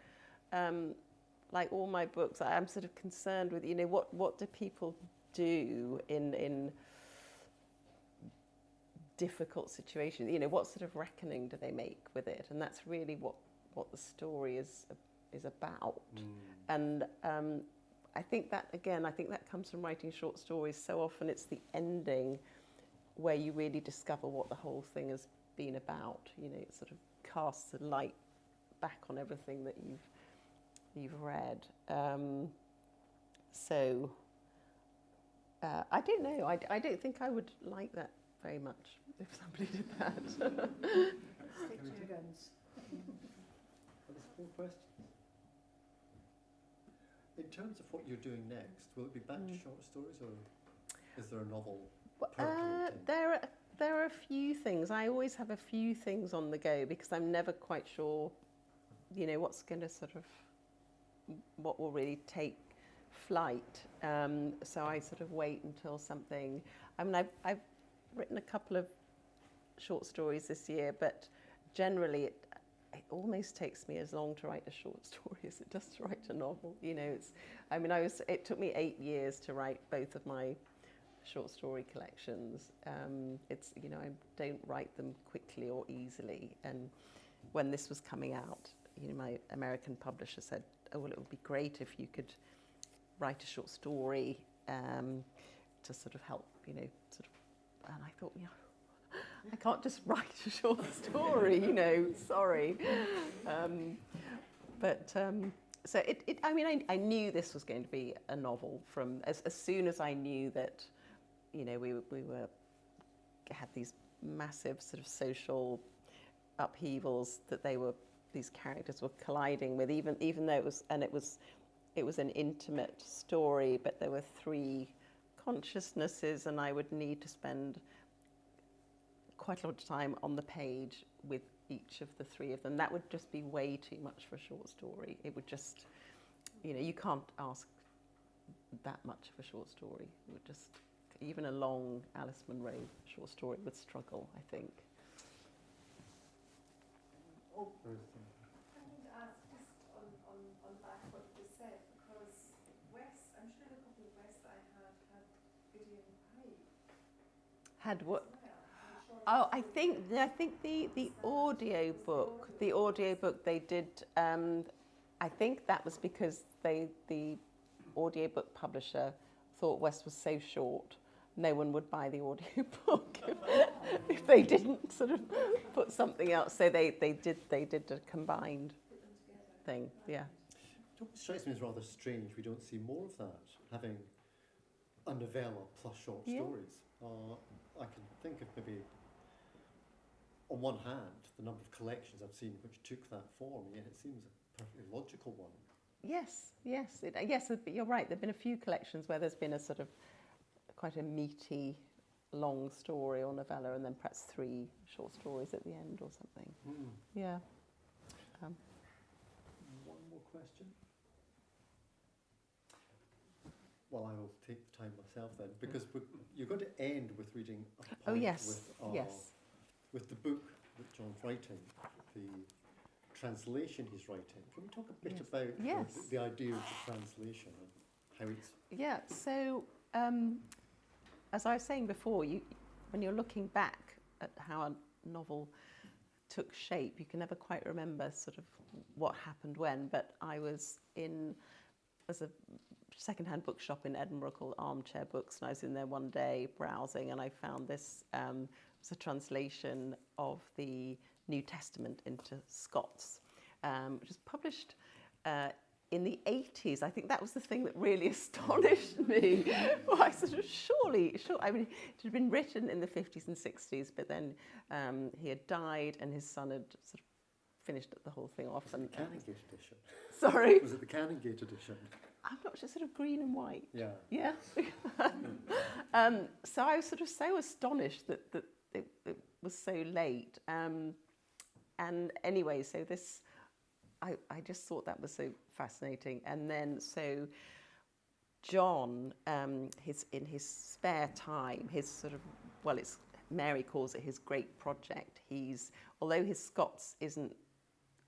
like all my books, I'm sort of concerned with, what do people do in difficult situations? What sort of reckoning do they make with it? And that's really what the story is about. And I think that comes from writing short stories. So often it's the ending where you really discover what the whole thing has been about. It sort of casts a light back on everything that you've read. So I don't know. I don't think I would like that very much if somebody did that. Stick to your guns. Are there more questions? In terms of what you're doing next, will it be back to short stories, or is there a novel? There are a few things. I always have a few things on the go because I'm never quite sure, what's going to what will really take flight. So I sort of wait until something. I mean, I've written a couple of short stories this year, but generally it almost takes me as long to write a short story as it does to write a novel. It took me 8 years to write both of my short story collections. I don't write them quickly or easily. And when this was coming out, my American publisher said, "Oh, well, it would be great if you could write a short story to sort of help, And I thought, I can't just write a short story, sorry. So I knew this was going to be a novel from as soon as I knew that, we had these massive sort of social upheavals that these characters were colliding with, even though it was an intimate story, but there were 3 consciousnesses, and I would need to spend quite a lot of time on the page with each of the 3 of them. That would just be way too much for a short story. It would just, you can't ask that much of a short story. It would just, even a long Alice Munro short story would struggle, I think. I need to ask just on back what you said, because Wes, I'm sure the couple of Wes I had video Cary. Had what? As well. Oh, I think the audio book they did. I think that was because the audiobook publisher thought West was so short, no one would buy the audio book if they didn't sort of put something else. So they did a combined thing. Yeah. It strikes me as rather strange we don't see more of that, having a novella plus short Yeah. stories. I can think of maybe, on one hand, the number of collections I've seen which took that form, yet it seems a perfectly logical one. Yes, but you're right. There have been a few collections where there's been a sort of quite a meaty, long story or novella, and then perhaps 3 short stories at the end or something. Yeah. One more question. Well, I will take the time myself then, because you're going to end with reading a point Oh yes, with, with the book that John's writing, the translation he's writing. Can we talk a bit about the idea of the translation and how it's... Yeah, so as I was saying before, when you're looking back at how a novel took shape, you can never quite remember sort of what happened when, but I was there's a second-hand bookshop in Edinburgh called Armchair Books, and I was in there one day browsing, and I found this was a translation of the New Testament into Scots, which was published in the 80s. I think that was the thing that really astonished me. Well, I sort of I mean, it had been written in the 50s and 60s, but then he had died and his son had sort of finished the whole thing off. Was it the Canongate edition? Sorry? Was it the Canongate edition? I'm not sure, sort of green and white. Yeah. Yeah. So I was sort of so astonished that it was so late. And anyway, so this, I just thought that was so fascinating. And then so John, in his spare time, his sort of, well, Mary calls it his great project. Although his Scots isn't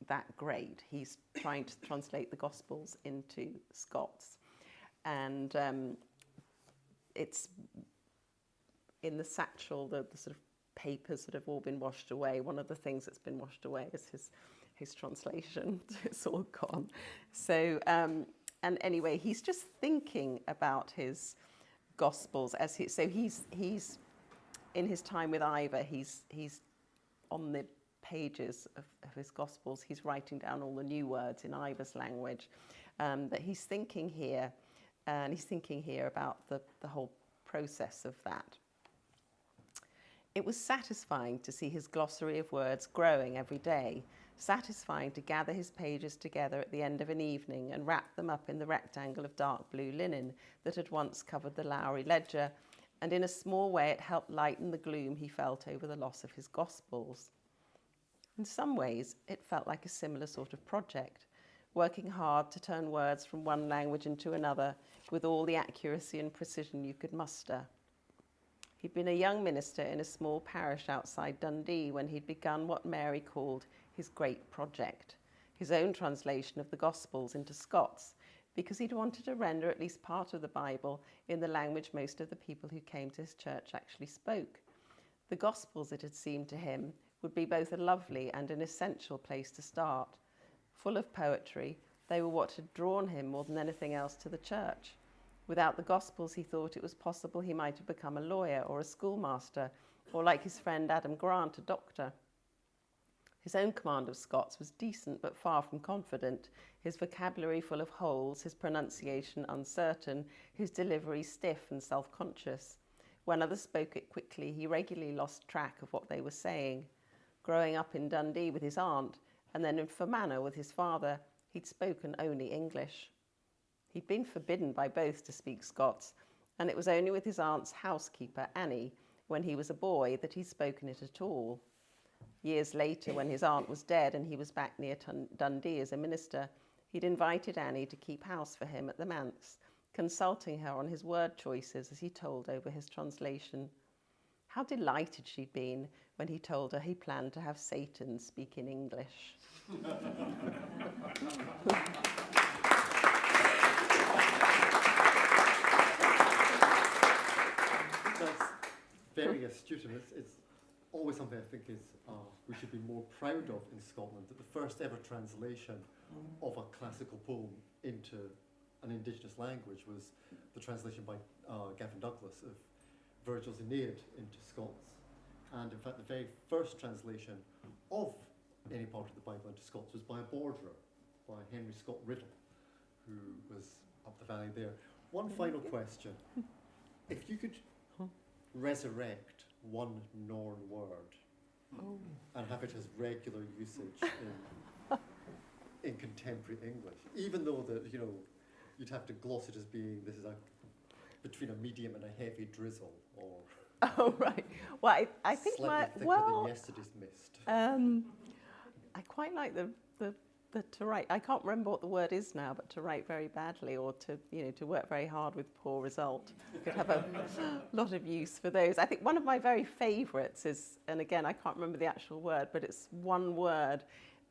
that great, he's trying to translate the Gospels into Scots. And it's in the satchel, the sort of papers that have all been washed away. One of the things that's been washed away is his translation. It's all gone. So, and anyway, he's just thinking about his Gospels he's in his time with Ivor, he's on the pages of his Gospels, he's writing down all the new words in Ivor's language. But he's thinking here, and he's thinking here about the whole process of that. It was satisfying to see his glossary of words growing every day, satisfying to gather his pages together at the end of an evening and wrap them up in the rectangle of dark blue linen that had once covered the Lowry ledger, and in a small way it helped lighten the gloom he felt over the loss of his Gospels. In some ways, it felt like a similar sort of project, working hard to turn words from one language into another with all the accuracy and precision you could muster. He'd been a young minister in a small parish outside Dundee when he'd begun what Mary called his great project, his own translation of the Gospels into Scots, because he'd wanted to render at least part of the Bible in the language most of the people who came to his church actually spoke. The Gospels, it had seemed to him, would be both a lovely and an essential place to start. Full of poetry, they were what had drawn him more than anything else to the church. Without the Gospels, he thought it was possible he might have become a lawyer or a schoolmaster, or like his friend Adam Grant, a doctor. His own command of Scots was decent but far from confident, his vocabulary full of holes, his pronunciation uncertain, his delivery stiff and self-conscious. When others spoke it quickly, he regularly lost track of what they were saying. Growing up in Dundee with his aunt, and then in Fermanagh with his father, he'd spoken only English. He'd been forbidden by both to speak Scots, and it was only with his aunt's housekeeper, Annie, when he was a boy, that he'd spoken it at all. Years later, when his aunt was dead and he was back near Dundee as a minister, he'd invited Annie to keep house for him at the manse, consulting her on his word choices as he told over his translation. How delighted she'd been when he told her he planned to have Satan speak in English. That's very astute, and it's always something I think is we should be more proud of in Scotland, that the first ever translation of a classical poem into an indigenous language was the translation by Gavin Douglas of Virgil's Aeneid into Scots. And in fact, the very first translation of any part of the Bible into Scots was by a borderer, by Henry Scott Riddle, who was up the valley there. One final question. if you could resurrect one Norn word Oh. and have it as regular usage in contemporary English, even though you'd have to gloss it as being this is between a medium and a heavy drizzle, or Oh, right. Well, I think slightly thicker than yesterday's mist. I quite like the to write. I can't remember what the word is now, but to write very badly or to work very hard with poor result. Could have a lot of use for those. I think one of my very favourites is, and again, I can't remember the actual word, but it's one word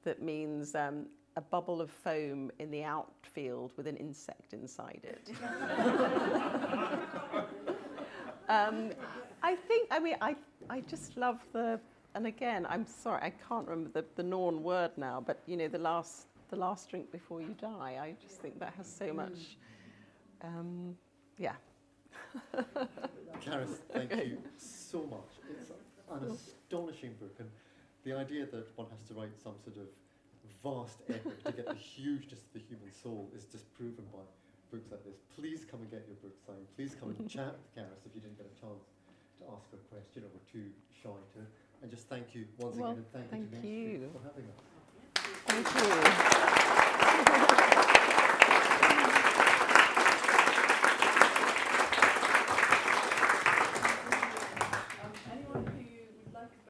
that means a bubble of foam in the outfield with an insect inside it. I just love and again, I'm sorry, I can't remember the Norn word now, but the last drink before you die. I just think that has so much, yeah. Carys, thank you so much. It's an astonishing book, and the idea that one has to write some sort of vast epic to get the hugeness of the human soul is disproven by books like this. Please come and get your book signed. Please come and chat with Carys if you didn't get a chance to ask her a question or were too shy to. And just thank you once again, and thank you to Main Street for having us. Thank you.